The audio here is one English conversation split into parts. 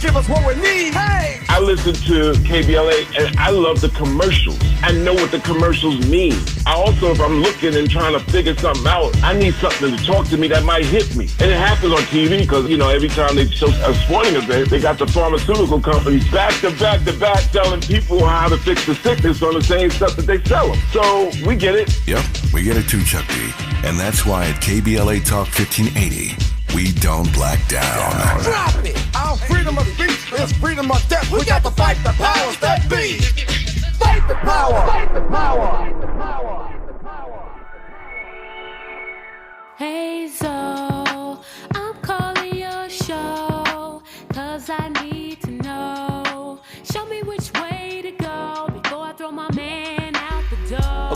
give us what we need. Hey! I listen to KBLA and I love the commercials. I know what the commercials mean. I also, if I'm looking and trying to figure something out, I need something to talk to me that might hit me. And it happens on TV because, you know, every time they show a sporting event, they got the pharmaceutical companies back to back to back telling people how to fix the sickness on the same stuff that they sell them. So we get it. Yep, we get it too, Chuck D. And that's why at KBLA Talk 1580, we don't black down. Drop it! Our freedom of speech is freedom of death. We got to fight the powers that be. Fight the power! Fight the power! Fight the power! Hey Zoe, I'm calling your show, 'cause I need to know. Show me which way to go before I throw my man out the door.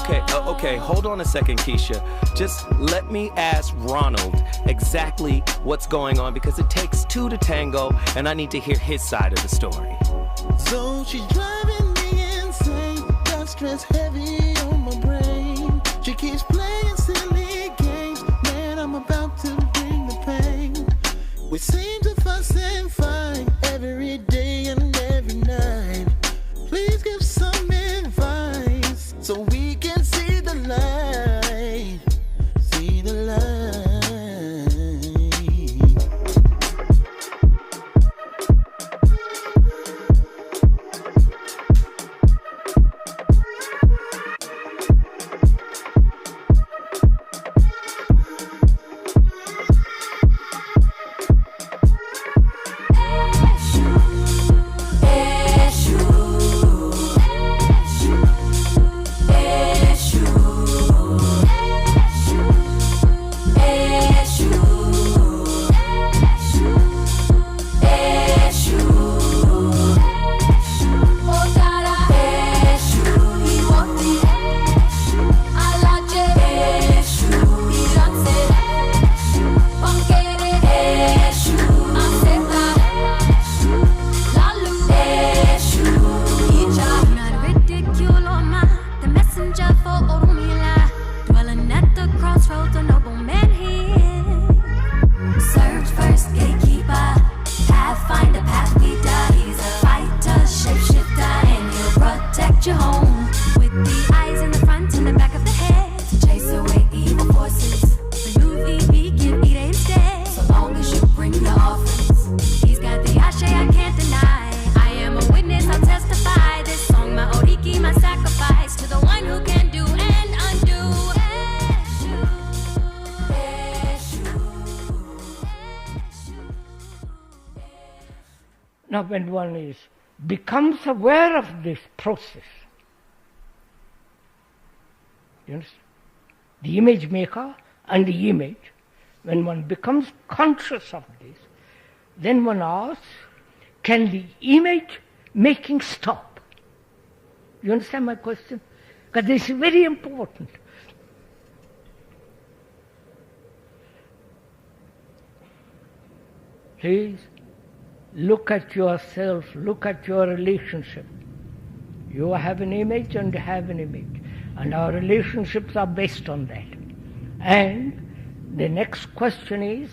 Okay, hold on a second, Keisha. Just let me ask Ronald exactly what's going on, because it takes two to tango, and I need to hear his side of the story. So she's driving me insane, got stress heavy on my brain. She keeps playing silly games, man, I'm about to bring the pain. We seem to fuss and fight every day and every night. Please give some advice so we can see the light, see the light. Now, when one becomes aware of this process, you understand? The image maker and the image, when one becomes conscious of this, then one asks, can the image making stop? You understand my question? Because this is very important. Please look at yourself, look at your relationship. You have an image and have an image. And our relationships are based on that. And the next question is,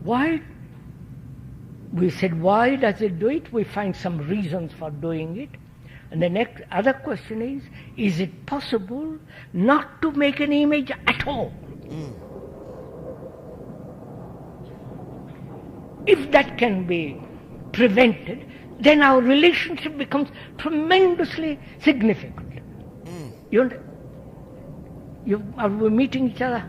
why? We said, why does it do it? We find some reasons for doing it. And the next other question is it possible not to make an image at all? If that can be prevented, then our relationship becomes tremendously significant. Are we meeting each other?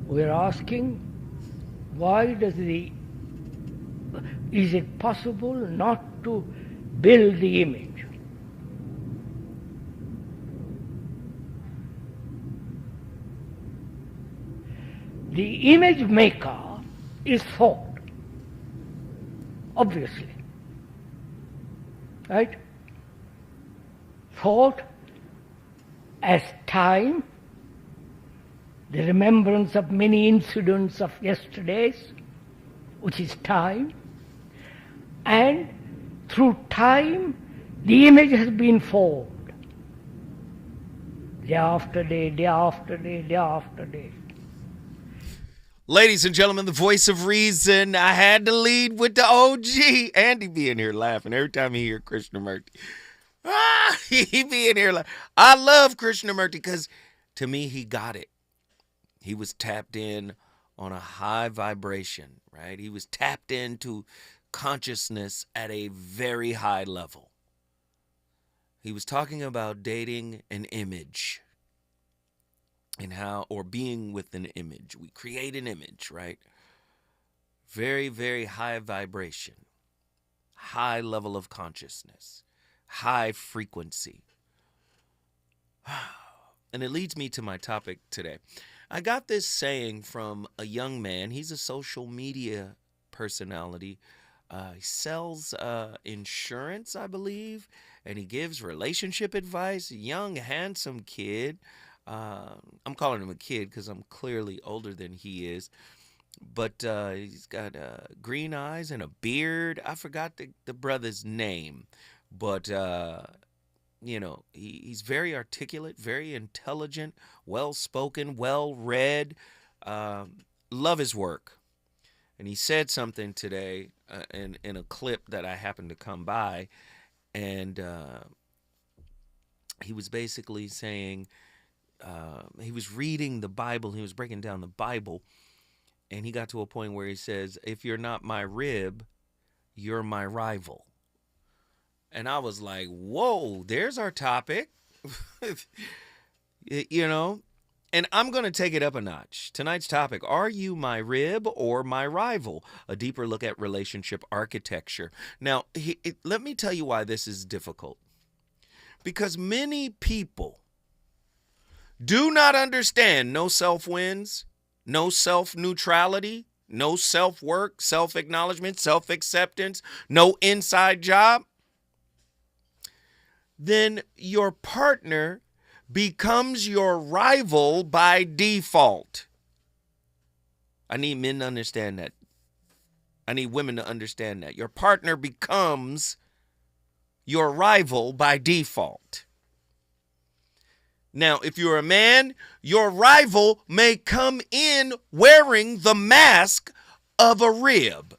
We're asking, why is it possible not to build the image? The image maker is thought, obviously, right? Thought as time, the remembrance of many incidents of yesterdays, which is time, and through time, the image has been formed. Day after day, day after day, day after day. Ladies and gentlemen, the voice of reason. I had to lead with the OG. Andy be in here laughing every time he hear Krishnamurti. He be in here laughing. I love Krishnamurti because to me, he got it. He was tapped in on a high vibration, right? He was tapped into consciousness at a very high level. He was talking about dating an image and how, or being with an image. We create an image, right? Very, very high vibration, high level of consciousness, high frequency. And it leads me to my topic today. I got this saying from a young man. He's a social media personality. He sells insurance, I believe, and he gives relationship advice. Young, handsome kid. I'm calling him a kid because I'm clearly older than he is. But he's got green eyes and a beard. I forgot the brother's name. But, you know, he's very articulate, very intelligent, well-spoken, well-read. Love his work. And he said something today in a clip that I happened to come by. And he was basically saying, he was reading the Bible. He was breaking down the Bible. And he got to a point where he says, if you're not my rib, you're my rival. And I was like, whoa, there's our topic. You know, and I'm going to take it up a notch. Tonight's topic, are you my rib or my rival? A deeper look at relationship architecture. Now, let me tell you why this is difficult. Because many people do not understand no self-wins, no self-neutrality, no self-work, self-acknowledgement, self-acceptance, no inside job. Then your partner becomes your rival by default. I need men to understand that. I need women to understand that. Your partner becomes your rival by default. Now, if you're a man, your rival may come in wearing the mask of a rib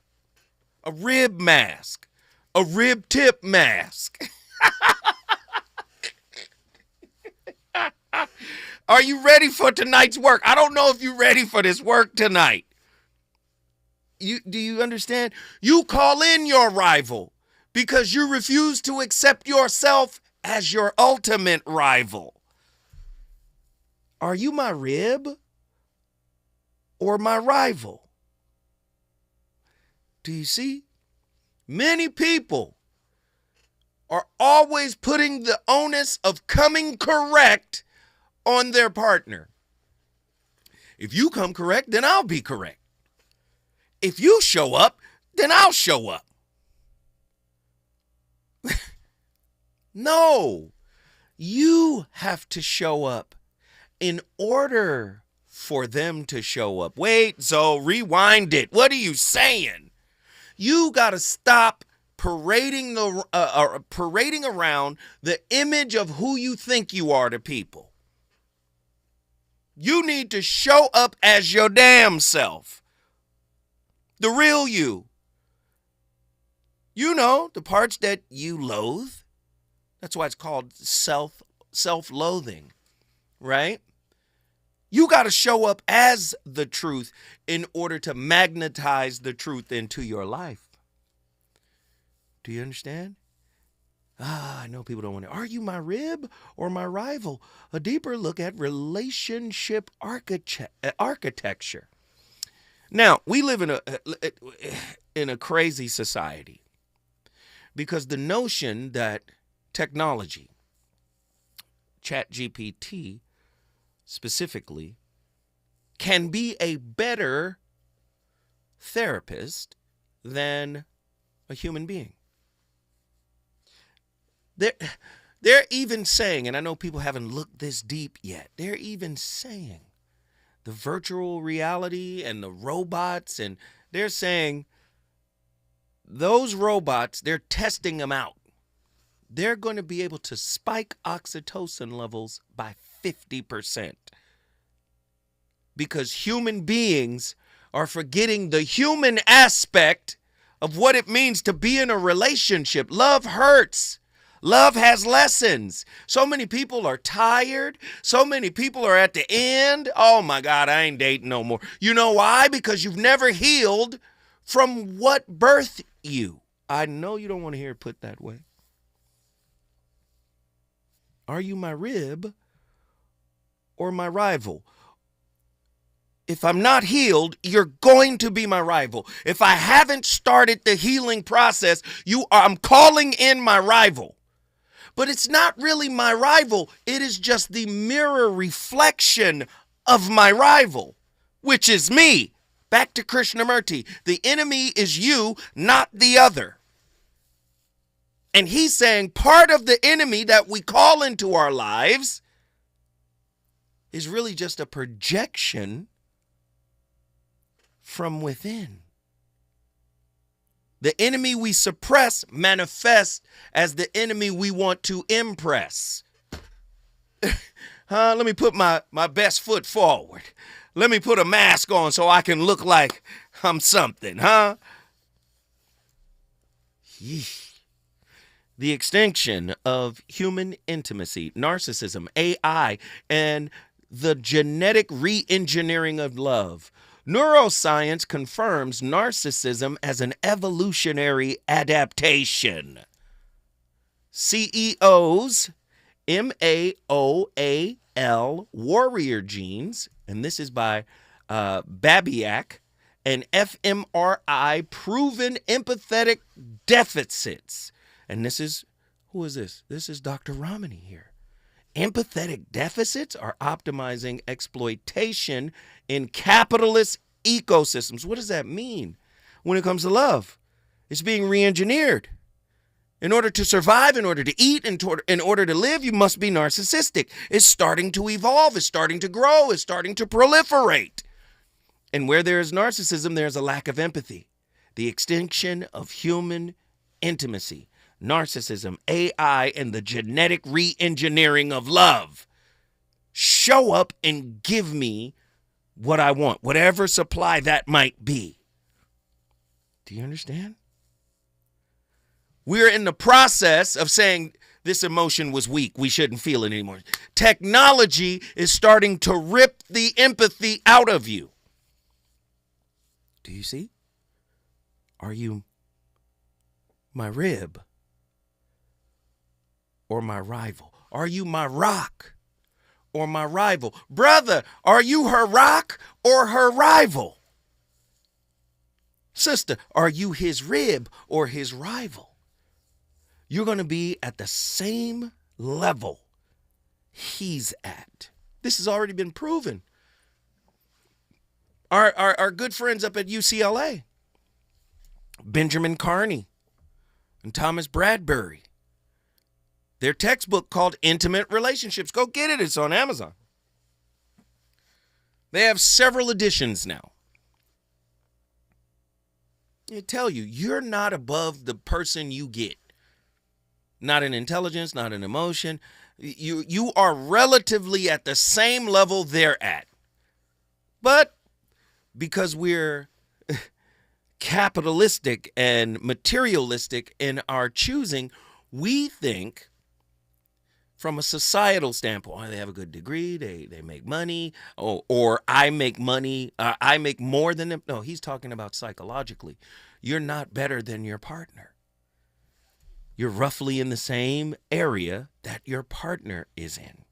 mask, a rib tip mask. Are you ready for tonight's work? I don't know if you're ready for this work tonight. Do you understand? You call in your rival because you refuse to accept yourself as your ultimate rival. Are you my rib or my rival? Do you see? Many people are always putting the onus of coming correct on their partner. If you come correct, then I'll be correct. If you show up, then I'll show up. No, you have to show up in order for them to show up. Wait, so rewind it. What are you saying? You got to stop parading around the image of who you think you are to people. You need to show up as your damn self. The real you. You know, the parts that you loathe. That's why it's called self-loathing, right? You got to show up as the truth in order to magnetize the truth into your life. Do you understand? I know people don't want to. Are you my rib or my rival? A deeper look at relationship architecture. Now, we live in a crazy society because the notion that technology, ChatGPT specifically, can be a better therapist than a human being. They're even saying, and I know people haven't looked this deep yet, they're even saying the virtual reality and the robots, and they're saying those robots, they're testing them out. They're going to be able to spike oxytocin levels by 50%. Because human beings are forgetting the human aspect of what it means to be in a relationship. Love hurts. Love has lessons. So many people are tired. So many people are at the end. Oh my God, I ain't dating no more. You know why? Because you've never healed from what birthed you. I know you don't want to hear it put that way. Are you my rib or my rival? If I'm not healed, you're going to be my rival. If I haven't started the healing process, I'm calling in my rival. But it's not really my rival. It is just the mirror reflection of my rival, which is me. Back to Krishnamurti. The enemy is you, not the other. And he's saying part of the enemy that we call into our lives is really just a projection from within. The enemy we suppress manifests as the enemy we want to impress. Let me put my best foot forward. Let me put a mask on so I can look like I'm something, huh? The extinction of human intimacy, narcissism, AI, and the genetic re-engineering of love. Neuroscience confirms narcissism as an evolutionary adaptation. CEOs, MAOAL, warrior genes, and this is by Babiak, and fMRI, proven empathetic deficits. And this is, who is this? This is Dr. Ramani here. Empathetic deficits are optimizing exploitation in capitalist ecosystems. What does that mean when it comes to love? It's being re-engineered. In order to survive, in order to eat, in order to live, you must be narcissistic. It's starting to evolve. It's starting to grow. It's starting to proliferate. And where there is narcissism, there's a lack of empathy. The extinction of human intimacy. Narcissism, AI, and the genetic re-engineering of love. Show up and give me what I want, whatever supply that might be. Do you understand? We're in the process of saying this emotion was weak. We shouldn't feel it anymore. Technology is starting to rip the empathy out of you. Do you see? Are you my rib or my rival? Are you my rock or my rival? Brother, are you her rock or her rival? Sister, are you his rib or his rival? You're going to be at the same level he's at. This has already been proven. Our good friends up at UCLA, Benjamin Carney and Thomas Bradbury, their textbook called Intimate Relationships. Go get it. It's on Amazon. They have several editions now. They tell you, you're not above the person you get. Not in intelligence, not in emotion. You are relatively at the same level they're at. But because we're capitalistic and materialistic in our choosing, we think from a societal standpoint, they have a good degree, they make money, or I make money, I make more than them. No, he's talking about psychologically. You're not better than your partner. You're roughly in the same area that your partner is in.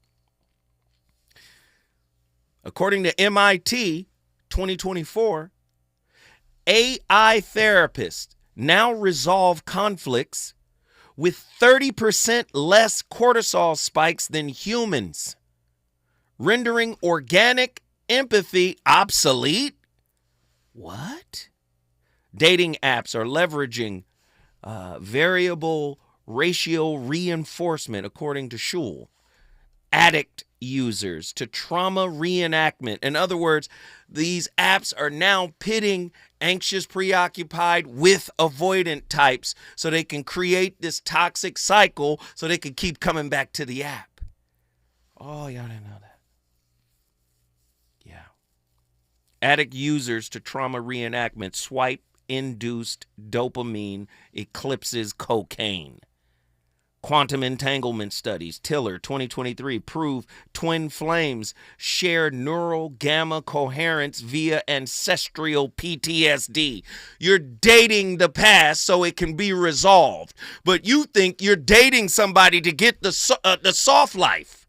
According to MIT 2024, AI therapists now resolve conflicts with 30% less cortisol spikes than humans, rendering organic empathy obsolete. What? Dating apps are leveraging variable ratio reinforcement, according to Schul. addict users to trauma reenactment. In other words, these apps are now pitting anxious, preoccupied with avoidant types so they can create this toxic cycle so they can keep coming back to the app. Oh, y'all didn't know that. Yeah. Addict users to trauma reenactment. Swipe-induced dopamine eclipses cocaine. Quantum entanglement studies, Tiller, 2023, prove twin flames share neural gamma coherence via ancestral PTSD. You're dating the past so it can be resolved, but you think you're dating somebody to get the soft life.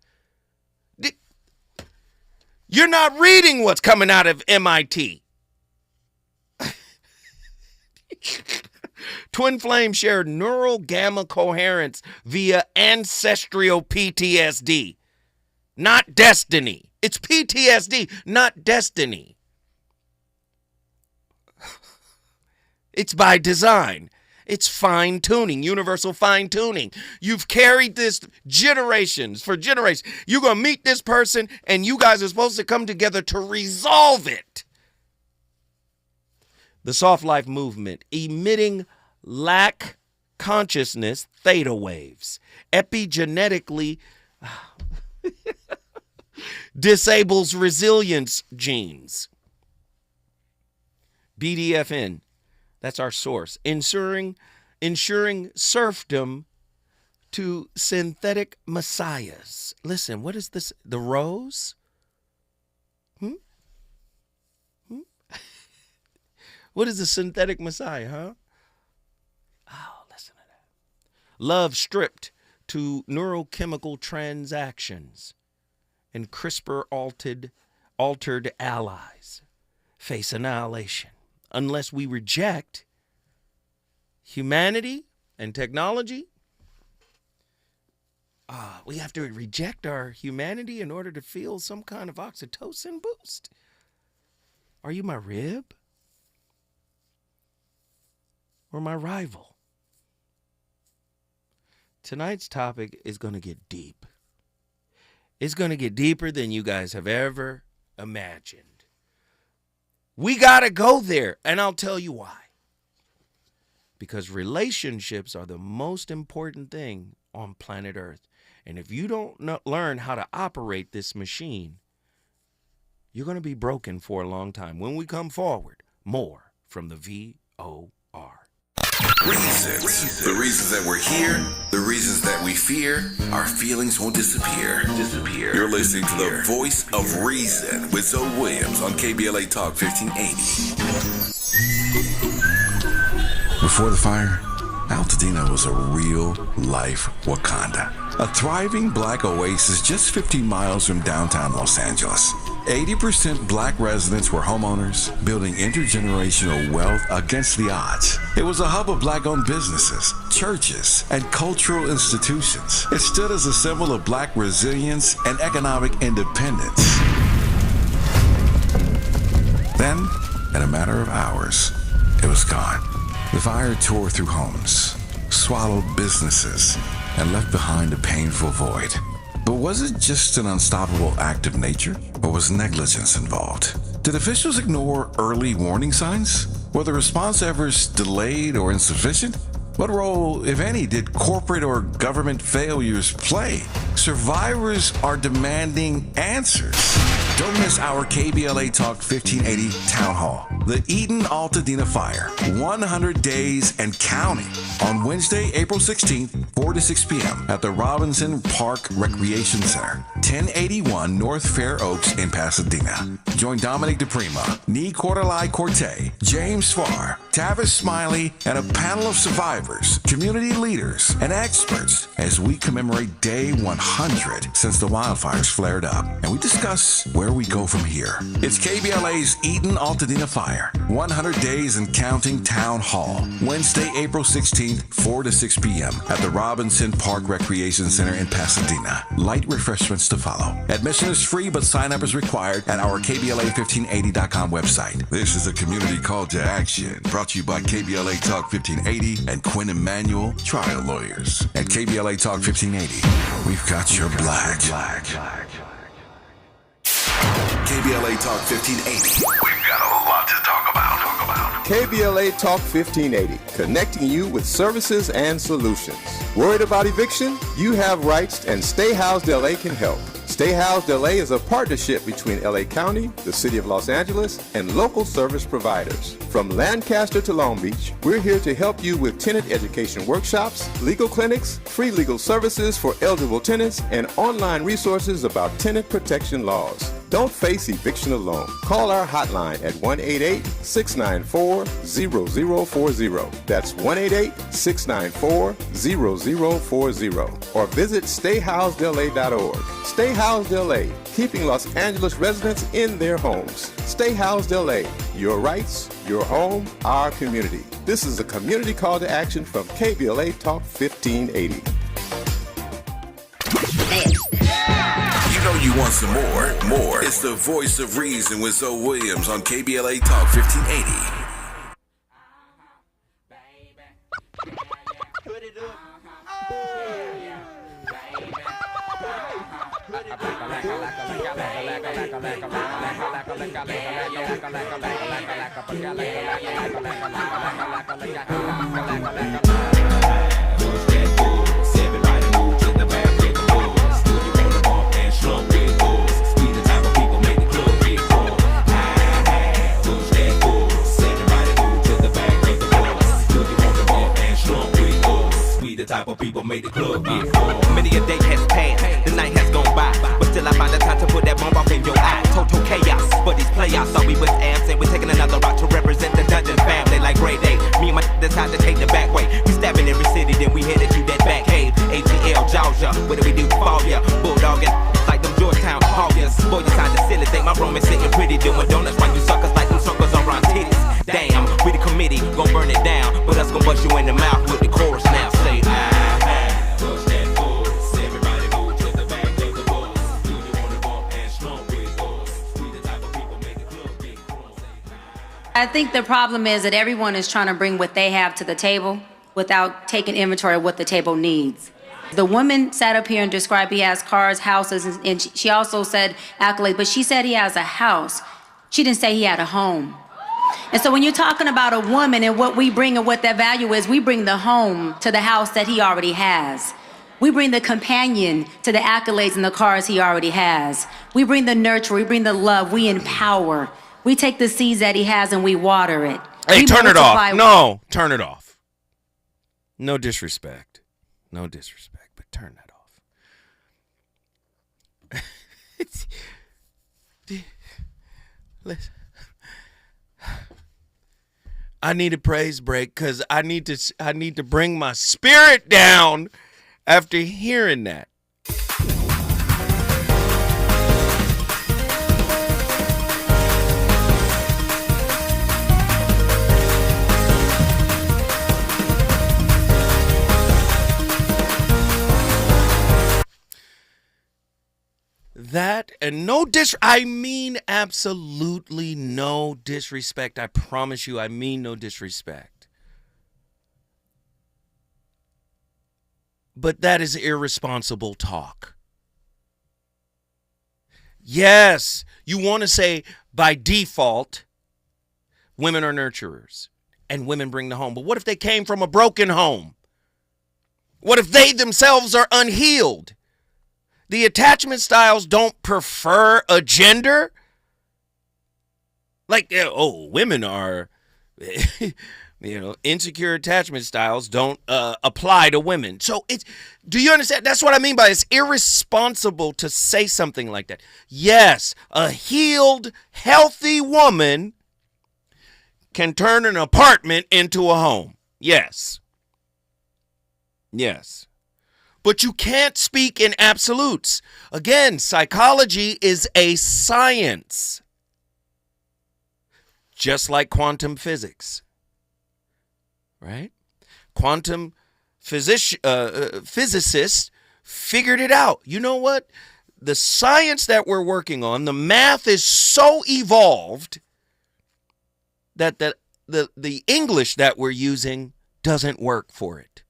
You're not reading what's coming out of MIT. Twin flames share neural gamma coherence via ancestral PTSD. Not destiny. It's PTSD, not destiny. It's by design. It's fine-tuning, universal fine-tuning. You've carried this for generations. You're going to meet this person, and you guys are supposed to come together to resolve it. The soft life movement, emitting lack consciousness theta waves, epigenetically disables resilience genes. BDFN, that's our source, ensuring serfdom to synthetic messiahs. Listen, what is this? The rose? What is the synthetic messiah, huh? Oh, listen to that. Love stripped to neurochemical transactions and CRISPR-altered allies face annihilation unless we reject humanity and technology. We have to reject our humanity in order to feel some kind of oxytocin boost. Are you my rib? Or my rival? Tonight's topic is going to get deep. It's going to get deeper than you guys have ever imagined. We got to go there, and I'll tell you why. Because relationships are the most important thing on planet Earth. And if you don't learn how to operate this machine, you're going to be broken for a long time. When we come forward, more from the VOR. Reasons. The reasons that we're here, the reasons that we fear, our feelings won't disappear. You're listening to the voice of reason with Zoe Williams on KBLA Talk 1580. Before the fire, Altadena was a real-life Wakanda. A thriving black oasis just 15 miles from downtown Los Angeles. 80% black residents were homeowners, building intergenerational wealth against the odds. It was a hub of black-owned businesses, churches, and cultural institutions. It stood as a symbol of black resilience and economic independence. Then, in a matter of hours, it was gone. The fire tore through homes, swallowed businesses, and left behind a painful void. But was it just an unstoppable act of nature, or was negligence involved? Did officials ignore early warning signs? Were the response efforts delayed or insufficient? What role, if any, did corporate or government failures play? Survivors are demanding answers. Don't miss our KBLA Talk 1580 Town Hall. The Eden Altadena Fire, 100 days and counting. On Wednesday, April 16th, 4 to 6 p.m. at the Robinson Park Recreation Center, 1081 North Fair Oaks in Pasadena. Join Dominic DePrima, Nee Cordelai Corte, James Farr, Tavis Smiley, and a panel of survivors, community leaders, and experts as we commemorate Day 100 since the wildfires flared up. And we discuss where we go from here. It's KBLA's Eden Altadena Fire, 100 days and counting Town Hall. Wednesday, April 16th, 4 to 6 p.m. at the Robinson Park Recreation Center in Pasadena. Light refreshments to follow. Admission is free, but sign-up is required at our KBLA1580.com website. This is a community call to action brought brought to you by KBLA Talk 1580 and Quinn Emanuel Trial Lawyers. At KBLA Talk 1580, we've got your black. KBLA Talk 1580. We've got a lot to talk about. KBLA Talk 1580, connecting you with services and solutions. Worried about eviction? You have rights, and Stay Housed LA can help. Stay Housed LA is a partnership between LA County, the City of Los Angeles, and local service providers. From Lancaster to Long Beach, we're here to help you with tenant education workshops, legal clinics, free legal services for eligible tenants, and online resources about tenant protection laws. Don't face eviction alone. Call our hotline at 1-888-694-0040. That's 1-888-694-0040. Or visit stayhousedla.org. Stay Housed LA, keeping Los Angeles residents in their homes. Stay Housed LA, your rights, your home, our community. This is a community call to action from KBLA Talk 1580. You know you want some more. It's the voice of reason with Zoe Williams on KBLA Talk 1580. The type of people made the club get full. Many a day has passed, the night has gone by, but still I find the time to put that bomb off in your eye. Total chaos, but these playoffs thought we was absent. We're taking another route to represent the dungeon family like grade A. Me and my decide to take the back way. We stabbing every city, then we headed to that back cave. ATL, Georgia, what do we do? Fall ya, bulldogging like them Georgetown Hawkers. Boy, you sound silly, think my room is sitting pretty, doing donuts while you suckers like them suckers around titties. Damn, we the committee, gon' burn it down, but us gon' bust you in the mouth with the chorus now. Say, push that force, everybody move to the back of the bus. Do you wanna bump and slump with us? We the type of people make the club big. I think the problem is that everyone is trying to bring what they have to the table without taking inventory of what the table needs. The woman sat up here and described he has cars, houses, and she also said accolades, but she said he has a house. She didn't say he had a home. And so when you're talking about a woman and what we bring and what that value is, we bring the home to the house that he already has. We bring the companion to the accolades and the cars he already has. We bring the nurture, we bring the love, we empower. We take the seeds that he has and we water it. Hey, we turn it off. multiply- No, turn it off. No disrespect. No disrespect, but turn that off. Listen. I need a praise break because I need to bring my spirit down after hearing that. That and I mean absolutely no disrespect. I promise you, I mean no disrespect. But that is irresponsible talk. Yes, you want to say by default, women are nurturers and women bring the home. But what if they came from a broken home? What if they themselves are unhealed? The attachment styles don't prefer a gender. Like, women are, insecure attachment styles don't apply to women. So do you understand? That's what I mean by it's irresponsible to say something like that. Yes, a healed, healthy woman can turn an apartment into a home. Yes. Yes. But you can't speak in absolutes. Again, psychology is a science. Just like quantum physics. Right? Quantum physicists figured it out. You know what? The science that we're working on, the math is so evolved that the English that we're using doesn't work for it.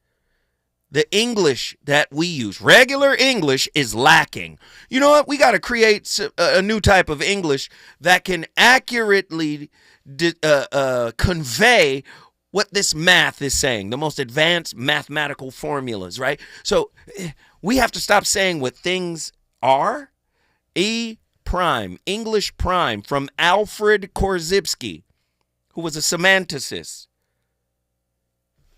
The English that we use, regular English, is lacking. You know what? We got to create a new type of English that can accurately convey what this math is saying, the most advanced mathematical formulas, right? So we have to stop saying what things are. E prime, English prime, from Alfred Korzybski, who was a semanticist.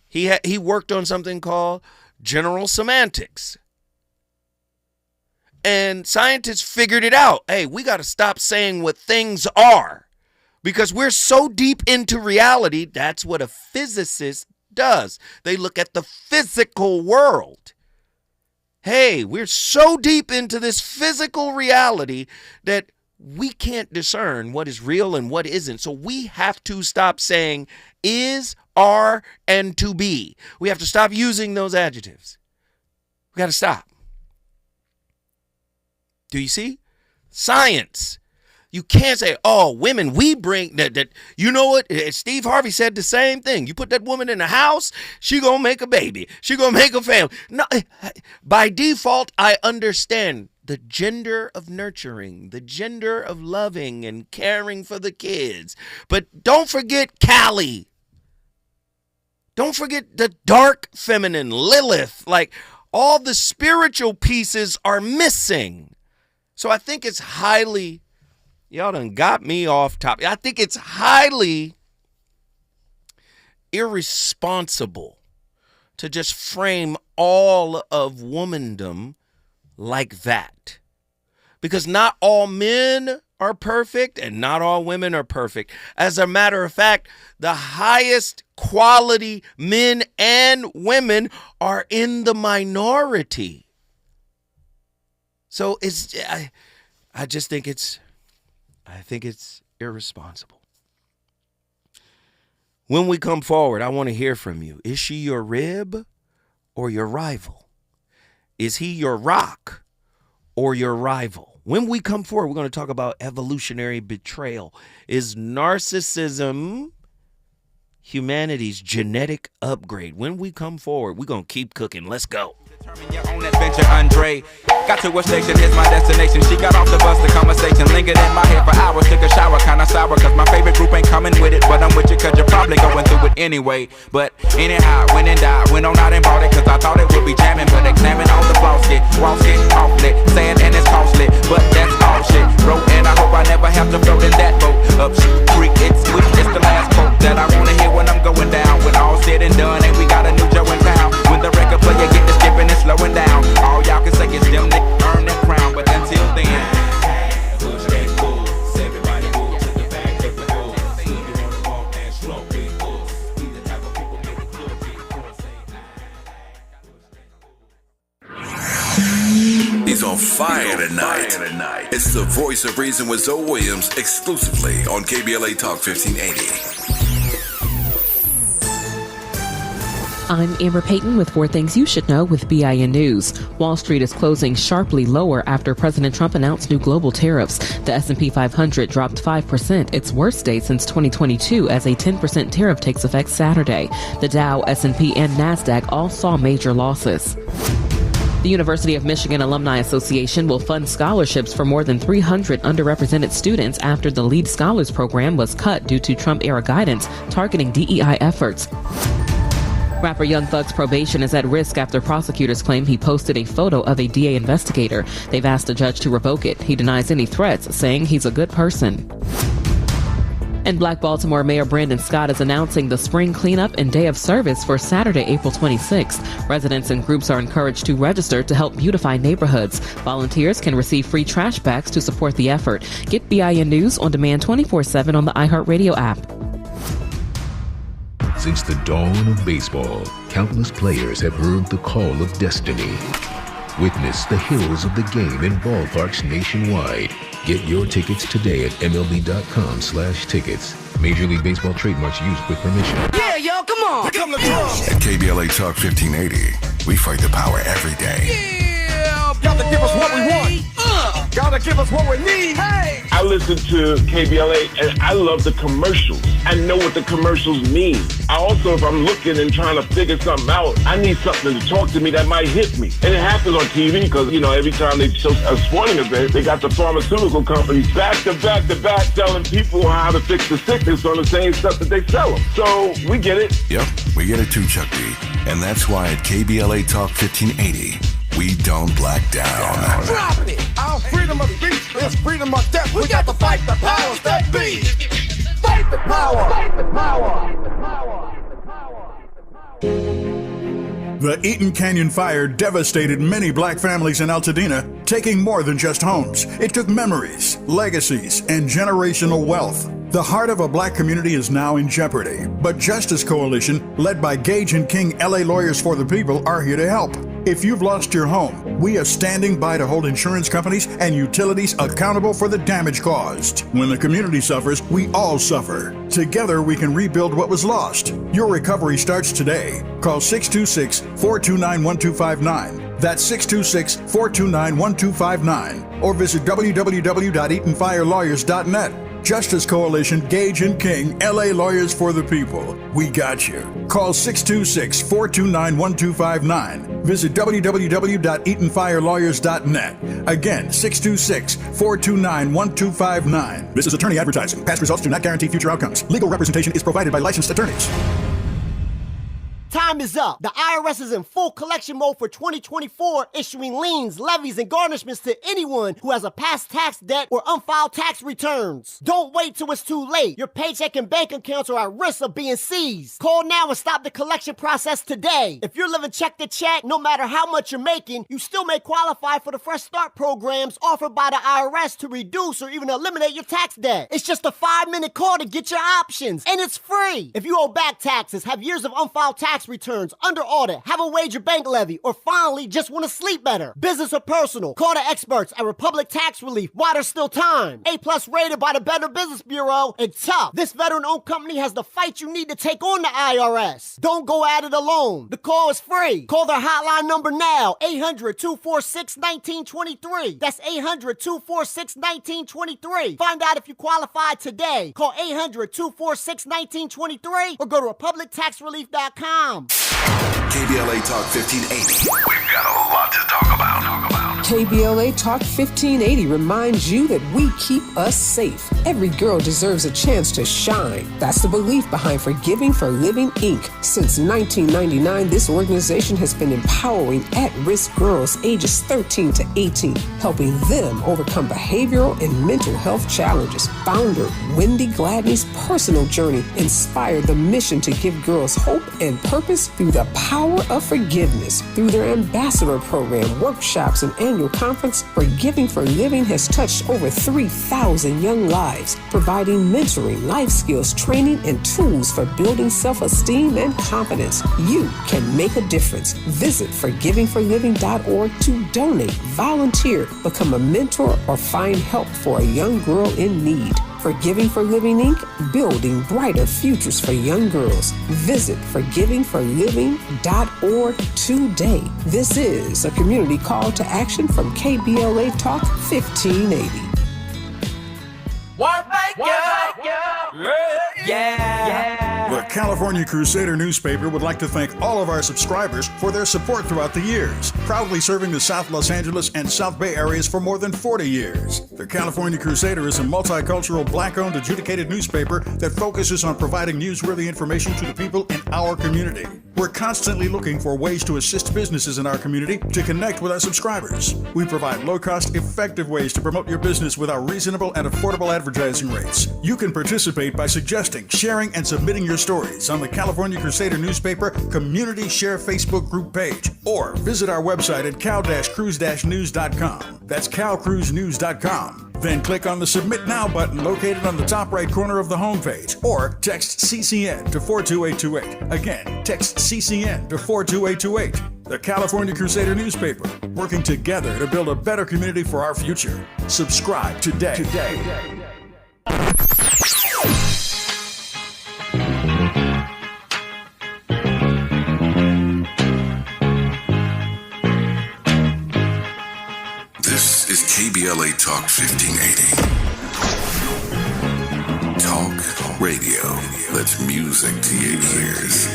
He worked on something called general semantics. And scientists figured it out. Hey, we got to stop saying what things are because we're so deep into reality. That's what a physicist does. They look at the physical world. Hey, we're so deep into this physical reality that we can't discern what is real and what isn't. So we have to stop saying is, are, and to be. We have to stop using those adjectives. We got to stop. Do you see? Science. You can't say, oh, women, we bring that. You know what? Steve Harvey said the same thing. You put that woman in the house, she going to make a baby. She going to make a family. No, by default, I understand the gender of nurturing, the gender of loving and caring for the kids. But don't forget Callie. Don't forget the dark feminine, Lilith. Like, all the spiritual pieces are missing. So I think it's highly, y'all done got me off topic. I think it's highly irresponsible to just frame all of womandom like that. Because not all men are perfect and not all women are perfect. As a matter of fact, the highest quality men and women are in the minority. So I just think it's irresponsible. When we come forward, I want to hear from you. Is she your rib or your rival? Is he your rock or your rival? When we come forward, we're going to talk about evolutionary betrayal. Is narcissism humanity's genetic upgrade? When we come forward, we're going to keep cooking. Let's go. Determine your own adventure, Andre. Got to a station, here's my destination. She got off the bus, the conversation lingered in my head for hours. Took a shower, kinda sour, cause my favorite group ain't coming with it. But I'm with you, cause you're probably going through it anyway. But anyhow, went and died, went on out and bought it, cause I thought it would be jamming. But examine all the flaws, walls get off lit, sad and it's costly. But that's all shit, bro, and I hope I never have to float in that boat. Up creek, it's sweet, it's the last quote that I wanna hear when I'm going down. When all said and done, and we got a new Joe in town. When the record player get the skipping and slowing down, all y'all can say is them that earn that crown. But until then, everybody move to the back of the door. You wanna walk and smoke with us. We the type of people make the club get He's on fire tonight. It's the Voice of Reason with Zoe Williams, exclusively on KBLA Talk 1580. I'm Amber Payton with 4 Things You Should Know with BIN News. Wall Street is closing sharply lower after President Trump announced new global tariffs. The S&P 500 dropped 5%, its worst day since 2022, as a 10% tariff takes effect Saturday. The Dow, S&P, and NASDAQ all saw major losses. The University of Michigan Alumni Association will fund scholarships for more than 300 underrepresented students after the Lead Scholars program was cut due to Trump-era guidance targeting DEI efforts. Rapper Young Thug's probation is at risk after prosecutors claim he posted a photo of a DA investigator. They've asked the judge to revoke it. He denies any threats, saying he's a good person. And Black Baltimore Mayor Brandon Scott is announcing the spring cleanup and day of service for Saturday, April 26th. Residents and groups are encouraged to register to help beautify neighborhoods. Volunteers can receive free trash bags to support the effort. Get BIN News on demand 24/7 on the iHeartRadio app. Since the dawn of baseball, countless players have heard the call of destiny. Witness the heroes of the game in ballparks nationwide. Get your tickets today at MLB.com/tickets. Major League Baseball trademarks used with permission. Yeah, yo, come on. Come to At KBLA Talk 1580, we fight the power every day. Yeah, got to give us what we want. Gotta give us what we need. Hey! I listen to KBLA and I love the commercials. I know what the commercials mean. I also, if I'm looking and trying to figure something out, I need something to talk to me that might hit me. And it happens on TV because, you know, every time they show a sporting event, they got the pharmaceutical companies back to back telling people how to fix the sickness on the same stuff that they sell them. So we get it. Yep, we get it too, Chuck D. And that's why at KBLA Talk 1580, we don't black down. Drop it! Our freedom of speech is freedom of death. We got to fight the powers that be. Fight the power! Fight the power! The Eaton Canyon fire devastated many black families in Altadena, taking more than just homes. It took memories, legacies, and generational wealth. The heart of a black community is now in jeopardy, but Justice Coalition, led by Gage and King LA Lawyers for the People, are here to help. If you've lost your home, we are standing by to hold insurance companies and utilities accountable for the damage caused. When the community suffers, we all suffer. Together, we can rebuild what was lost. Your recovery starts today. Call 626-429-1259. That's 626-429-1259. Or visit www.eatonfirelawyers.net. Justice Coalition, Gage and King, LA Lawyers for the People. We got you. Call 626-429-1259. Visit www.eatonfirelawyers.net. Again, 626-429-1259. This is attorney advertising. Past results do not guarantee future outcomes. Legal representation is provided by licensed attorneys. Time is up. The IRS is in full collection mode for 2024, issuing liens, levies, and garnishments to anyone who has a past tax debt or unfiled tax returns. Don't wait till it's too late. Your paycheck and bank accounts are at risk of being seized. Call now and stop the collection process today. If you're living check to check, no matter how much you're making, you still may qualify for the Fresh Start programs offered by the IRS to reduce or even eliminate your tax debt. It's just a 5-minute call to get your options, and it's free. If you owe back taxes, have years of unfiled tax returns, under audit, have a wage or bank levy, or finally just want to sleep better, business or personal, call the experts at Republic Tax Relief while there's still time. A+ rated by the Better Business Bureau, and tough. This veteran-owned company has the fight you need to take on the IRS. Don't go at it alone. The call is free. Call their hotline number now, 800-246-1923. That's 800-246-1923. Find out if you qualify today. Call 800-246-1923 or go to republictaxrelief.com. KBLA Talk 1580. We've got a lot to talk about. KBLA Talk 1580 reminds you that we keep us safe. Every girl deserves a chance to shine. That's the belief behind Forgiving for Living, Inc. Since 1999, this organization has been empowering at-risk girls ages 13 to 18, helping them overcome behavioral and mental health challenges. Founder Wendy Gladney's personal journey inspired the mission to give girls hope and purpose through the power of forgiveness. Through their ambassador program, workshops, and annual conference, Forgiving for Living has touched over 3,000 young lives, providing mentoring, life skills, training, and tools for building self-esteem and confidence. You can make a difference. Visit forgivingforliving.org to donate, volunteer, become a mentor, or find help for a young girl in need. Forgiving for Living, Inc., building brighter futures for young girls. Visit forgivingforliving.org today. This is a community call to action from KBLA Talk 1580. The California Crusader newspaper would like to thank all of our subscribers for their support throughout the years, proudly serving the South Los Angeles and South Bay areas for more than 40 years. The California Crusader is a multicultural, black-owned, adjudicated newspaper that focuses on providing newsworthy information to the people in our community. We're constantly looking for ways to assist businesses in our community to connect with our subscribers. We provide low-cost, effective ways to promote your business with our reasonable and affordable advertising rates. You can participate by suggesting, sharing, and submitting your stories on the California Crusader newspaper Community Share Facebook group page, or visit our website at cal-cruise-news.com. That's calcruisenews.com. Then click on the Submit Now button located on the top right corner of the homepage, or text CCN to 42828. Again, text CCN to 42828. The California Crusader newspaper, working together to build a better community for our future. Subscribe today. This is KBLA KBLA Talk 1580. Talk radio. Let's music to your ears.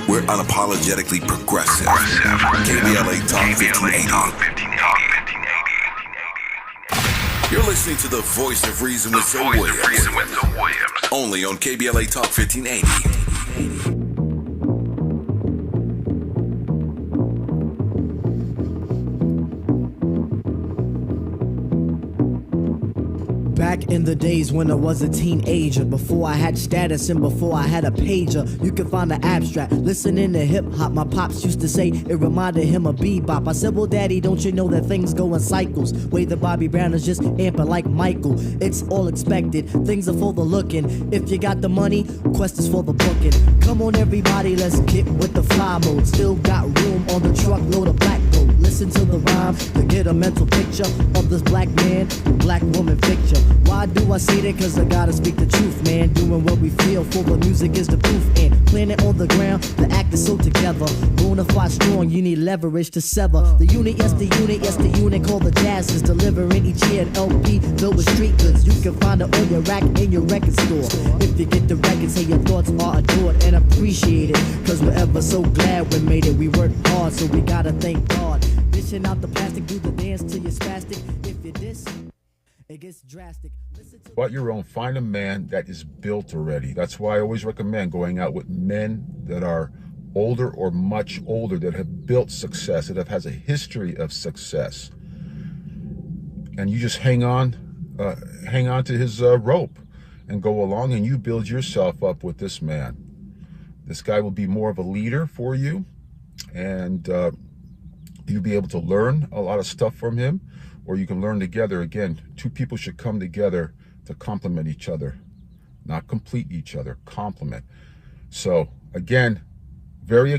We're unapologetically progressive. KBLA Talk 1580. You're listening to the Voice of Reason with Zoe Williams. Only on KBLA Talk 1580. Back in the days when I was a teenager, before I had status and before I had a pager, you can find the abstract. Listening to hip hop, my pops used to say it reminded him of bebop. I said, well, daddy, don't you know that things go in cycles? Way the Bobby Brown is just amping like Michael. It's all expected, things are for the looking. If you got the money, quest is for the booking. Come on, everybody, let's get with the fly mode. Still got room on the truckload of black gold. Listen to the rhyme to get a mental picture of this black man, black woman picture. Why do I say that? Cause I gotta speak the truth, man. Doing what we feel for the music is the proof. And planet on the ground, the act is so together. Bonafide strong, you need leverage to sever. The unit, yes the unit called the Jazz is delivering each year an LP filled with street goods. You can find it on your rack in your record store. If you get the record, say your thoughts are adored and appreciated. Cause we're ever so glad we made it. We worked hard, so we gotta thank God. Dishing out the plastic, do the dance till you're spastic. If you diss, it gets drastic. But your own, find a man that is built already. That's why I always recommend going out with men that are older or much older, that have built success, that has a history of success. And you just hang on to his rope and go along, and you build yourself up with this man. This guy will be more of a leader for you, and you'll be able to learn a lot of stuff from him, or you can learn together. Again, two people should come together to complement each other, not complete each other, complement. So again, very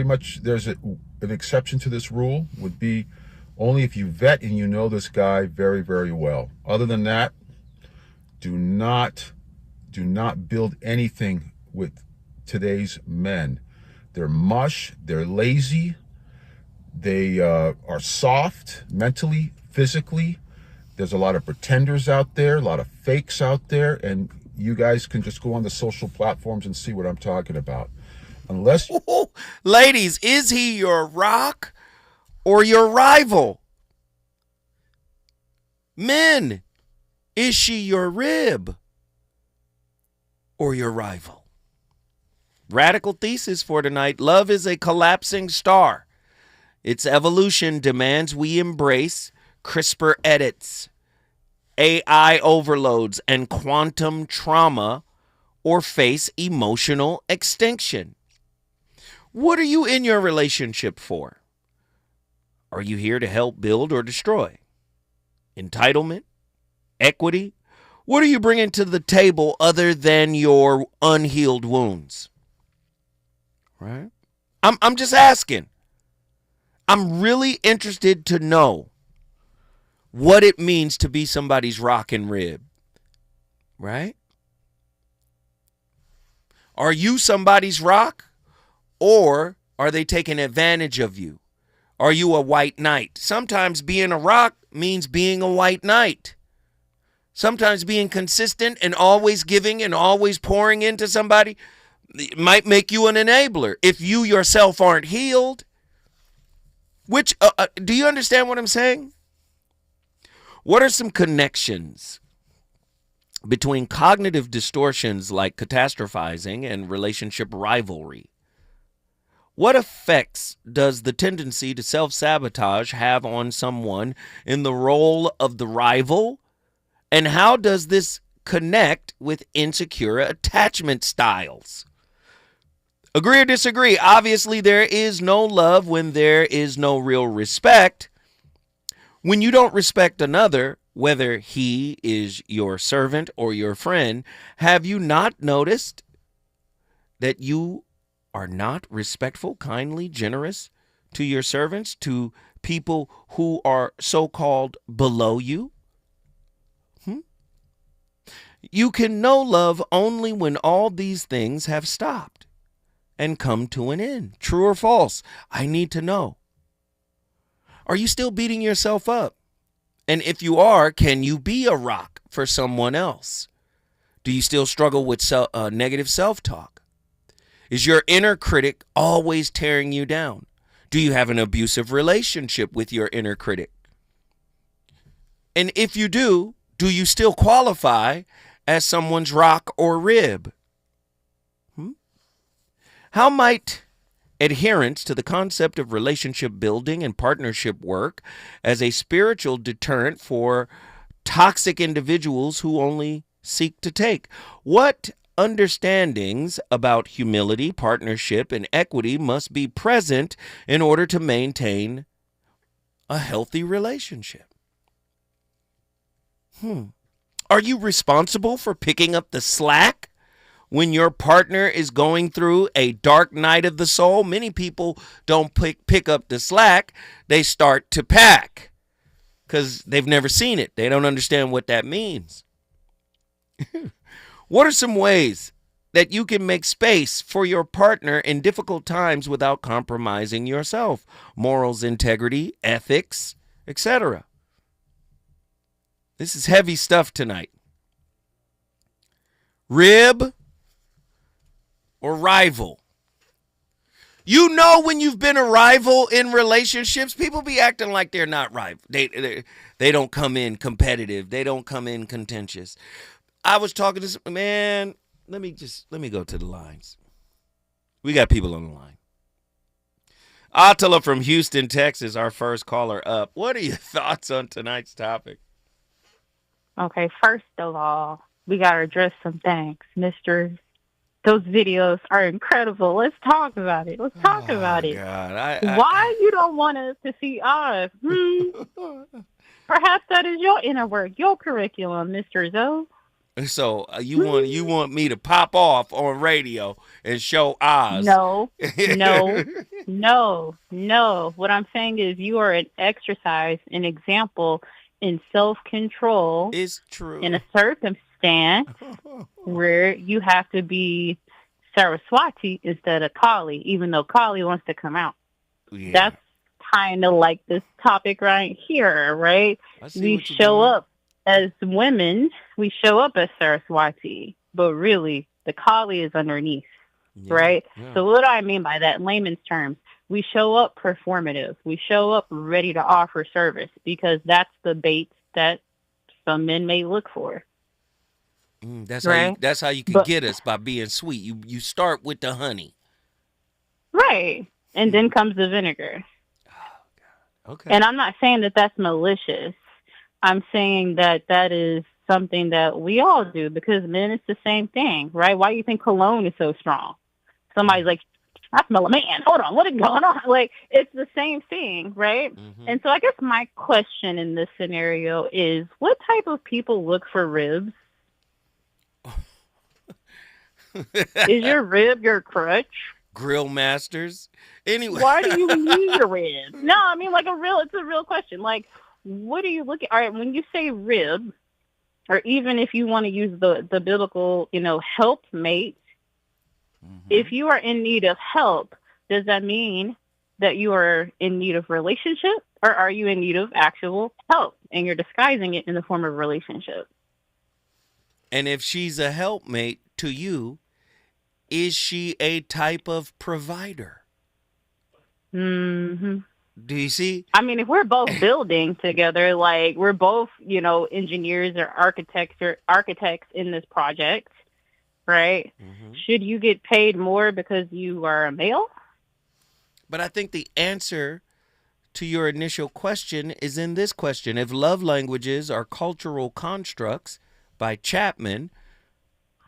much there's an exception to this rule would be only if you vet and you know this guy very, very well. Other than that, do not build anything with today's men. They're mush, they're lazy, they are soft mentally, physically. There's a lot of pretenders out there, a lot of fakes out there, and you guys can just go on the social platforms and see what I'm talking about. Unless ladies, is he your rock or your rival? Men, is she your rib or your rival? Radical thesis for tonight: love is a collapsing star. Its evolution demands we embrace CRISPR edits, AI overloads, and quantum trauma, or face emotional extinction. What are you in your relationship for? Are you here to help build or destroy? Entitlement? Equity? What are you bringing to the table other than your unhealed wounds? Right? I'm just asking. I'm really interested to know what it means to be somebody's rock and rib, right? Are you somebody's rock, or are they taking advantage of you? Are you a white knight? Sometimes being a rock means being a white knight. Sometimes being consistent and always giving and always pouring into somebody might make you an enabler if you yourself aren't healed. Which, do you understand what I'm saying? What are some connections between cognitive distortions like catastrophizing and relationship rivalry? What effects does the tendency to self-sabotage have on someone in the role of the rival? And how does this connect with insecure attachment styles? Agree or disagree? Obviously, there is no love when there is no real respect. When you don't respect another, whether he is your servant or your friend, have you not noticed that you are not respectful, kindly, generous to your servants, to people who are so-called below you? You can know love only when all these things have stopped. and come to an end? True or false? I need to know. Are you still beating yourself up? And if you are, can you be a rock for someone else? Do you still struggle with negative self-talk? Is your inner critic always tearing you down? Do you have an abusive relationship with your inner critic? And if you do you still qualify as someone's rock or rib? How might adherence to the concept of relationship building and partnership work as a spiritual deterrent for toxic individuals who only seek to take? What understandings about humility, partnership, and equity must be present in order to maintain a healthy relationship? Are you responsible for picking up the slack when your partner is going through a dark night of the soul? Many people don't pick up the slack. They start to pack because they've never seen it. They don't understand what that means. What are some ways that you can make space for your partner in difficult times without compromising yourself? Morals, integrity, ethics, etc. This is heavy stuff tonight. Rib or rival? You know when you've been a rival in relationships, people be acting like they're not rival. They don't come in competitive. They don't come in contentious. I was talking to some man. Let me go to the lines. We got people on the line. Attila from Houston, Texas, our first caller up. What are your thoughts on tonight's topic? Okay, first of all, we got to address some things. Those videos are incredible. Let's talk about it. Let's talk about it. God, Why you don't want us to see us? Perhaps that is your inner work, your curriculum, Mr. Zoe. So you want me to pop off on radio and show Oz? No. What I'm saying is you are an exercise, an example in self-control. It's true. In a circumstance where you have to be Saraswati instead of Kali, even though Kali wants to come out. Yeah. That's kind of like this topic right here, right? We show up as women, we show up as Saraswati, but really the Kali is underneath, right? Yeah. So what do I mean by that in layman's terms? We show up performative. We show up ready to offer service because that's the bait that some men may look for. That's how you can get us, by being sweet. You start with the honey. Right. And then comes the vinegar. Oh, God. Okay. And I'm not saying that that's malicious. I'm saying that is something that we all do because men, it's the same thing, right? Why do you think cologne is so strong? Somebody's like, I smell a man. Hold on. What is going on? Like, it's the same thing, right? Mm-hmm. And so I guess my question in this scenario is, what type of people look for ribs? Is your rib your crutch? Grill masters? Anyway. Why do you need a rib? No, I mean, it's a real question. Like, what do you look at? All right, when you say rib, or even if you want to use the biblical, helpmate, if you are in need of help, does that mean that you are in need of relationship, or are you in need of actual help and you're disguising it in the form of relationship? And if she's a helpmate to you, is she a type of provider? Mm-hmm. Do you see? I mean, if we're both building together, like we're both, engineers or architects in this project, right? Mm-hmm. Should you get paid more because you are a male? But I think the answer to your initial question is in this question. If love languages are cultural constructs by Chapman,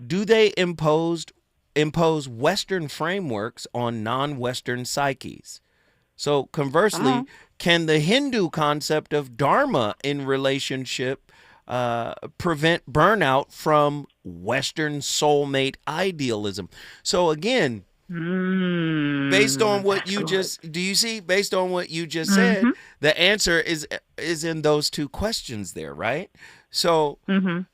do they impose Western frameworks on non-Western psyches? So conversely, can the Hindu concept of dharma in relationship prevent burnout from Western soulmate idealism? So again, based on what you just said, the answer is in those two questions there, right? So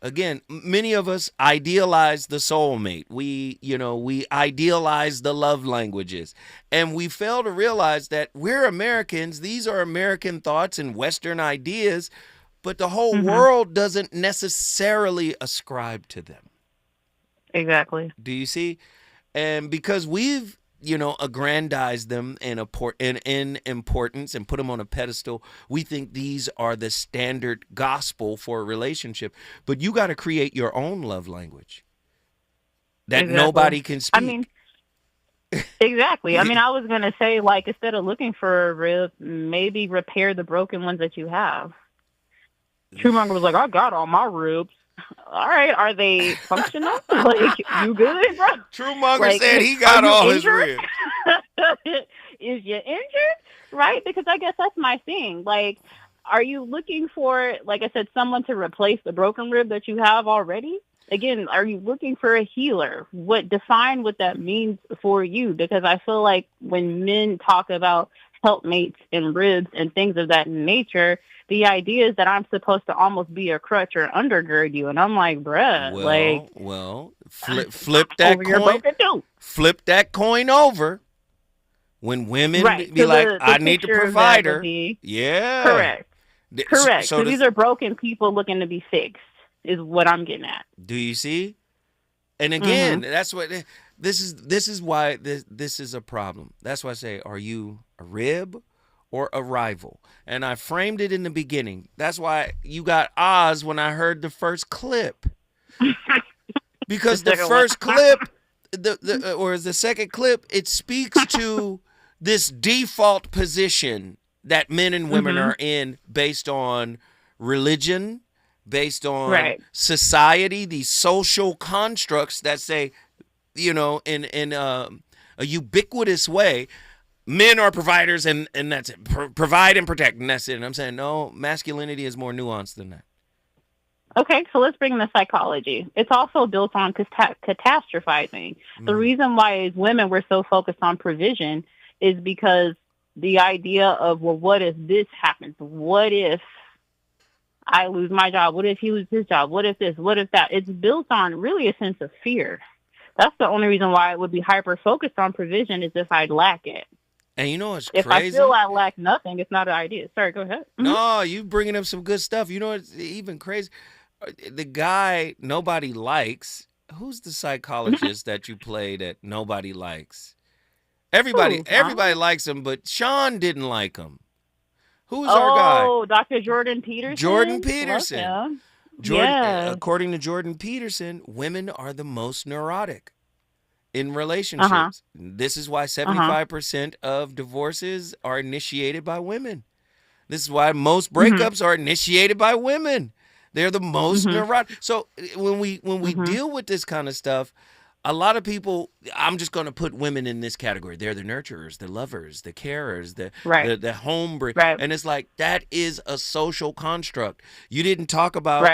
again, many of us idealize the soulmate. We idealize the love languages, and we fail to realize that we're Americans. These are American thoughts and Western ideas, but the whole world doesn't necessarily ascribe to them. Exactly. Do you see? And because we've aggrandize them in importance and put them on a pedestal, we think these are the standard gospel for a relationship. But you got to create your own love language that nobody can speak. I mean, exactly. I mean, I was going to say, like, instead of looking for a rib, maybe repair the broken ones that you have. Trumonger was like, I got all my ribs. All right, are they functional? Like, you good, bro? Trumonger said he got all his ribs. Is you injured? Right? Because I guess that's my thing. Like, are you looking for, like I said, someone to replace the broken rib that you have already? Again, are you looking for a healer? Define what that means for you? Because I feel like when men talk about helpmates and ribs and things of that nature, the idea is that I'm supposed to almost be a crutch or undergird you, and I'm like, bruh, flip that coin. Flip that coin over. When women be like, I need to provide her. Yeah, correct. So these are broken people looking to be fixed, is what I'm getting at. Do you see? And again, that's what this is. Why this is a problem. That's why I say, are you a rib or a rival? And I framed it in the beginning. That's why you got Oz when I heard the first clip. Because the first clip, the second clip, it speaks to this default position that men and women are in based on religion, based on society, these social constructs that say, in a ubiquitous way, men are providers, and that's it. Provide and protect, and that's it. And I'm saying, no, masculinity is more nuanced than that. Okay, so let's bring in the psychology. It's also built on catastrophizing. The reason why as women we're so focused on provision is because the idea of, well, what if this happens? What if I lose my job? What if he loses his job? What if this? What if that? It's built on really a sense of fear. That's the only reason why it would be hyper-focused on provision, is if I lack it. And you know what's crazy? If I feel I lack nothing, it's not an idea. Sorry, go ahead. No, you bringing up some good stuff. You know what's even crazy? The guy nobody likes, who's the psychologist that you play that nobody likes? Everybody likes him, but Sean didn't like him. Who's our guy? Oh, Dr. Jordan Peterson? Jordan Peterson. According to Jordan Peterson, women are the most neurotic in relationships. This is why 75% of divorces are initiated by women. This is why most breakups are initiated by women. They're the most neurotic. So when we deal with this kind of stuff, a lot of people, I'm just going to put women in this category. They're the nurturers, the lovers, the carers, the home. And it's like, that is a social construct. You didn't talk about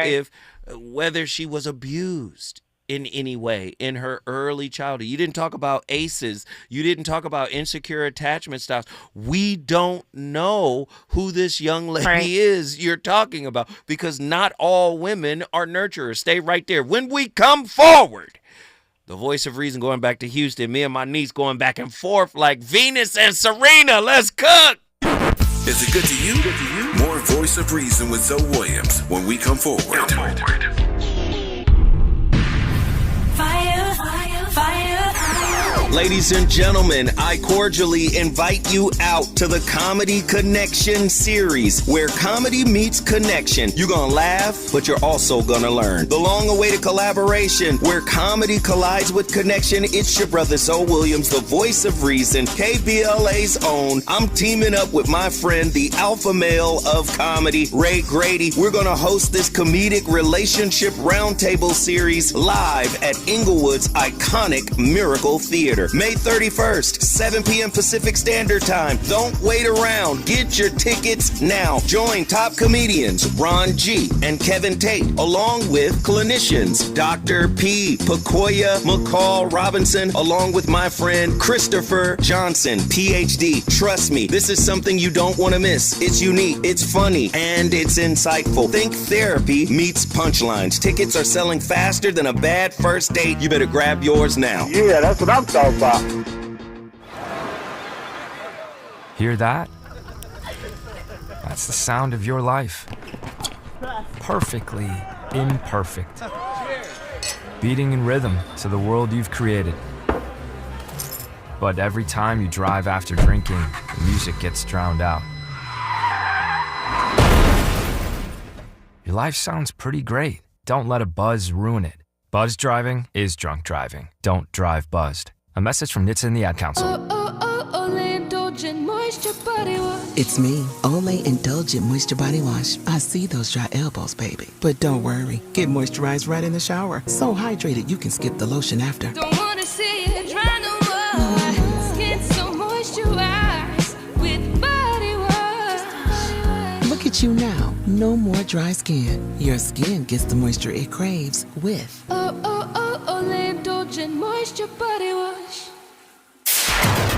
whether she was abused in any way in her early childhood. You didn't talk about ACEs. You didn't talk about insecure attachment styles. We don't know who this young lady is you're talking about, because not all women are nurturers. Stay right there. When we come forward, the voice of reason going back to Houston, me and my niece going back and forth like Venus and Serena. Let's cook. Is it good to you? More Voice of Reason with Zoe Williams when we come forward. Ladies and gentlemen, I cordially invite you out to the Comedy Connection series, where comedy meets connection. You're going to laugh, but you're also going to learn. The long-awaited collaboration where comedy collides with connection. It's your brother, Zoe Williams, the voice of reason, KBLA's own. I'm teaming up with my friend, the alpha male of comedy, Ray Grady. We're going to host this comedic relationship roundtable series live at Inglewood's iconic Miracle Theater. Theater, May 31st, 7 p.m. Pacific Standard Time. Don't wait around. Get your tickets now. Join top comedians Ron G. and Kevin Tate, along with clinicians Dr. P. Pacoya McCall Robinson, along with my friend Christopher Johnson, PhD. Trust me, this is something you don't want to miss. It's unique, it's funny, and it's insightful. Think therapy meets punchlines. Tickets are selling faster than a bad first date. You better grab yours now. Yeah, that's what I'm talking about. Hear that? That's the sound of your life. Perfectly imperfect. Beating in rhythm to the world you've created. But every time you drive after drinking, the music gets drowned out. Your life sounds pretty great. Don't let a buzz ruin it. Buzz driving is drunk driving. Don't drive buzzed. A message from NHTSA and the Ad Council. Olay Indulgent Moisture Body Wash. It's me, Olay Indulgent Moisture Body Wash. I see those dry elbows, baby. But don't worry, get moisturized right in the shower. So hydrated you can skip the lotion after. Don't wanna see it dry no more. Skin so moisturized with body wash. Look at you now, no more dry skin. Your skin gets the moisture it craves with Olay Indulgent Moisture Body Wash.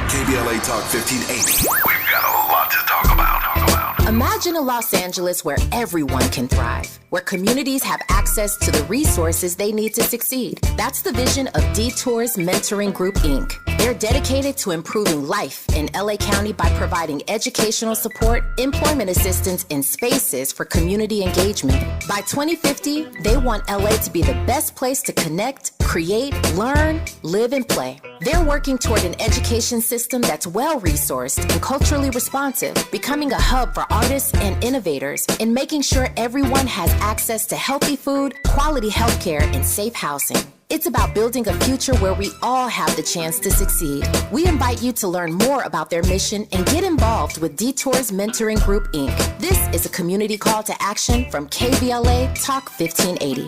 KBLA Talk 1580. We've got a lot to talk about. Imagine a Los Angeles where everyone can thrive, where communities have access to the resources they need to succeed. That's the vision of Detours Mentoring Group, Inc. They're dedicated to improving life in LA County by providing educational support, employment assistance, and spaces for community engagement. By 2050, they want LA to be the best place to connect, create, learn, live, and play. They're working toward an education system that's well-resourced and culturally responsive, becoming a hub for artists and innovators, and making sure everyone has access to healthy food, quality healthcare, and safe housing. It's about building a future where we all have the chance to succeed. We invite you to learn more about their mission and get involved with Detours Mentoring Group, Inc. This is a community call to action from KBLA Talk 1580.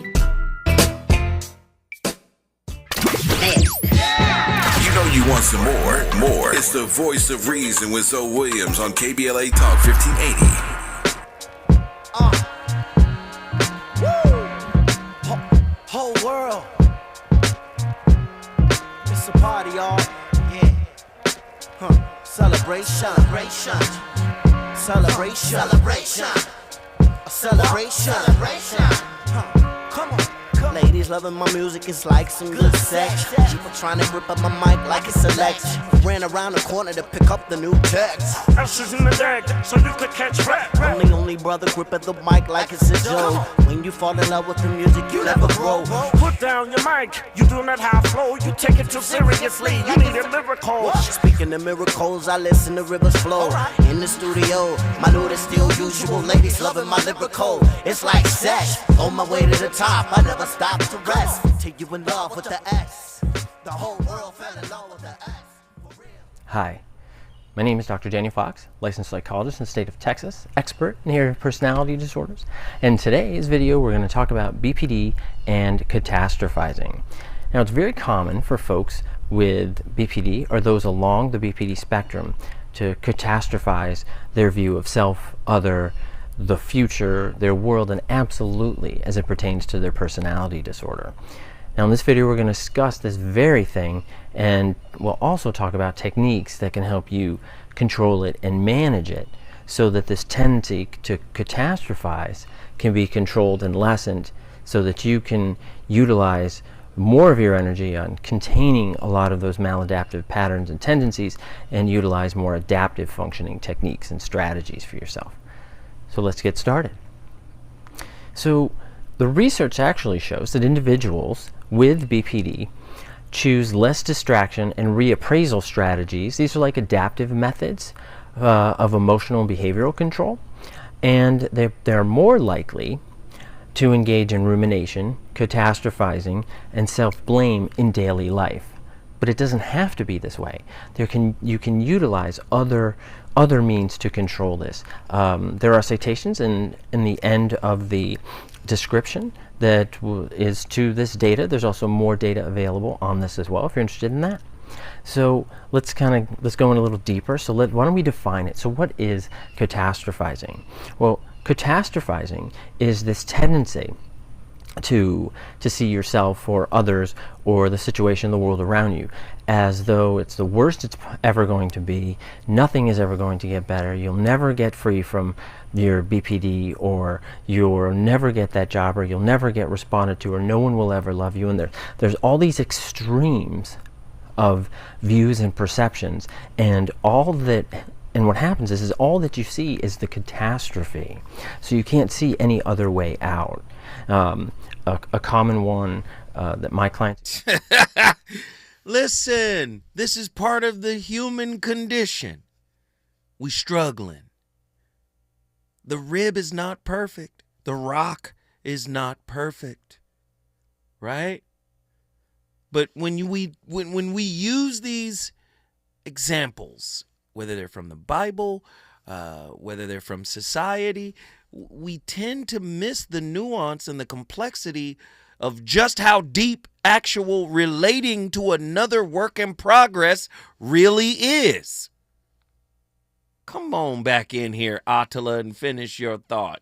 You know you want some more. It's the voice of reason with Zoe Williams on KBLA Talk 1580. Whole world. It's a party, y'all. Yeah. Celebration. A celebration. Come on. Ladies loving my music, it's like some good sex. People trying to grip up my mic like it's a Lex. Ran around the corner to pick up the new text. Ashes in the deck, so you could catch rap. I'm the only brother gripping the mic like it's a joke. When you fall in love with the music, you never grow. Put down your mic, you do not have flow. You take it too seriously, you need a lyrical. Speaking of miracles, I listen to rivers flow. In the studio, my loot is still usual. Ladies loving my lyrical. It's like sex, on my way to the top. I never stop to rest till you in love with the S. The whole world fell in love with the S. Hi, my name is Dr. Daniel Fox, licensed psychologist in the state of Texas, expert in the area of personality disorders. And today's video we're going to talk about BPD and catastrophizing. Now it's very common for folks with BPD or those along the BPD spectrum to catastrophize their view of self, other, the future, their world, and absolutely as it pertains to their personality disorder. Now in this video we're going to discuss this very thing, and we'll also talk about techniques that can help you control it and manage it so that this tendency to catastrophize can be controlled and lessened so that you can utilize more of your energy on containing a lot of those maladaptive patterns and tendencies and utilize more adaptive functioning techniques and strategies for yourself. So let's get started. So the research actually shows that individuals with BPD choose less distraction and reappraisal strategies. These are like adaptive methods of emotional and behavioral control, and they're more likely to engage in rumination, catastrophizing, and self-blame in daily life. But it doesn't have to be this way. You can utilize other means to control this. There are citations in the end of the description that is to this data. There's also more data available on this as well if you're interested in that. So let's go in a little deeper. So why don't we define it? So what is catastrophizing? Well, catastrophizing is this tendency to see yourself or others or the situation, the world around you, as though it's the worst it's ever going to be. Nothing is ever going to get better. You'll never get free from your BPD, or you'll never get that job, or you'll never get responded to, or no one will ever love you. And there's all these extremes of views and perceptions, and what happens is all that you see is the catastrophe. So you can't see any other way out. A common one that my clients... Listen, this is part of the human condition. We struggling. The rib is not perfect. The rock is not perfect. Right? But when we use these examples, whether they're from the Bible, whether they're from society, we tend to miss the nuance and the complexity of just how deep actual relating to another work in progress really is. Come on back in here, Attila, and finish your thought.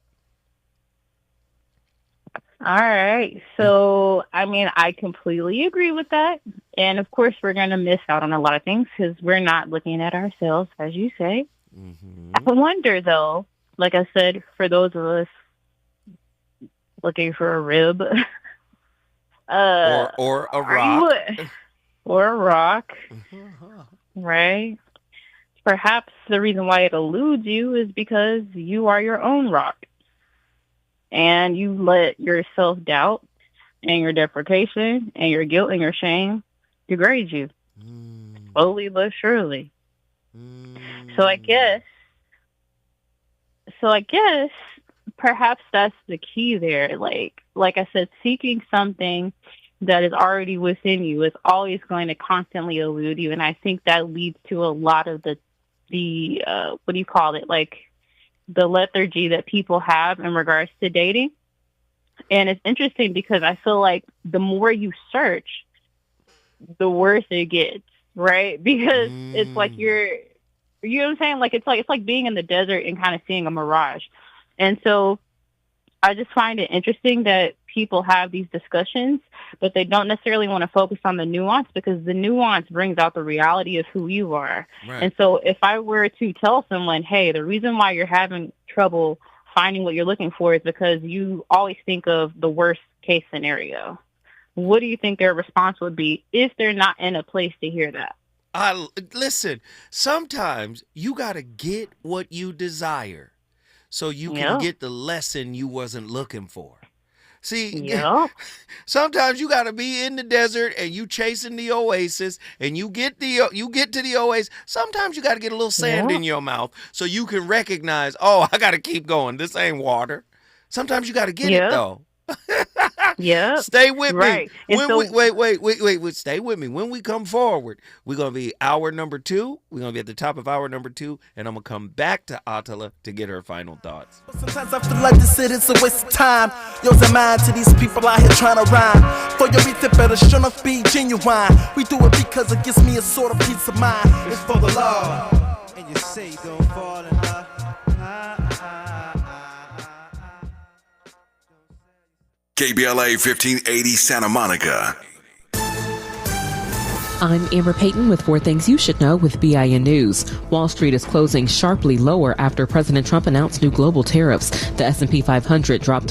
All right. So, I mean, I completely agree with that. And of course, we're going to miss out on a lot of things because we're not looking at ourselves, as you say. Mm-hmm. I wonder, though, like I said, for those of us looking for a rib, or a rock, or a rock, right? Perhaps the reason why it eludes you is because you are your own rock, and you let your self-doubt and your deprecation and your guilt and your shame degrade you, slowly but surely. So I guess perhaps that's the key there. Like I said, seeking something that is already within you is always going to constantly elude you. And I think that leads to a lot of the what do you call it? Like the lethargy that people have in regards to dating. And it's interesting because I feel like the more you search, the worse it gets, right? Because it's like you know what I'm saying? Like it's like being in the desert and kind of seeing a mirage. And so I just find it interesting that people have these discussions, but they don't necessarily want to focus on the nuance, because the nuance brings out the reality of who you are. Right. And so if I were to tell someone, hey, the reason why you're having trouble finding what you're looking for is because you always think of the worst case scenario, what do you think their response would be if they're not in a place to hear that? Listen, sometimes you got to get what you desire so you can get the lesson you wasn't looking for. See, sometimes you got to be in the desert and you chasing the oasis, and you get to the oasis. Sometimes you got to get a little sand in your mouth so you can recognize, oh, I got to keep going. This ain't water. Sometimes you got to get it though. Yeah. Stay with me. Wait. Stay with me. When we come forward, we're going to be hour number 2. We're going to be at the top of hour number 2, and I'm going to come back to Attila to get her final thoughts. Sometimes I feel like this shit is a waste of time. Yours and mine to these people out here trying to rhyme. For your beat, it better sure enough be genuine. We do it because it gives me a sort of peace of mind. It's for the law. And you say don't fall in love. KBLA 1580 Santa Monica. I'm Amber Payton with 4 Things You Should Know with BIN News. Wall Street is closing sharply lower after President Trump announced new global tariffs. The S&P 500 dropped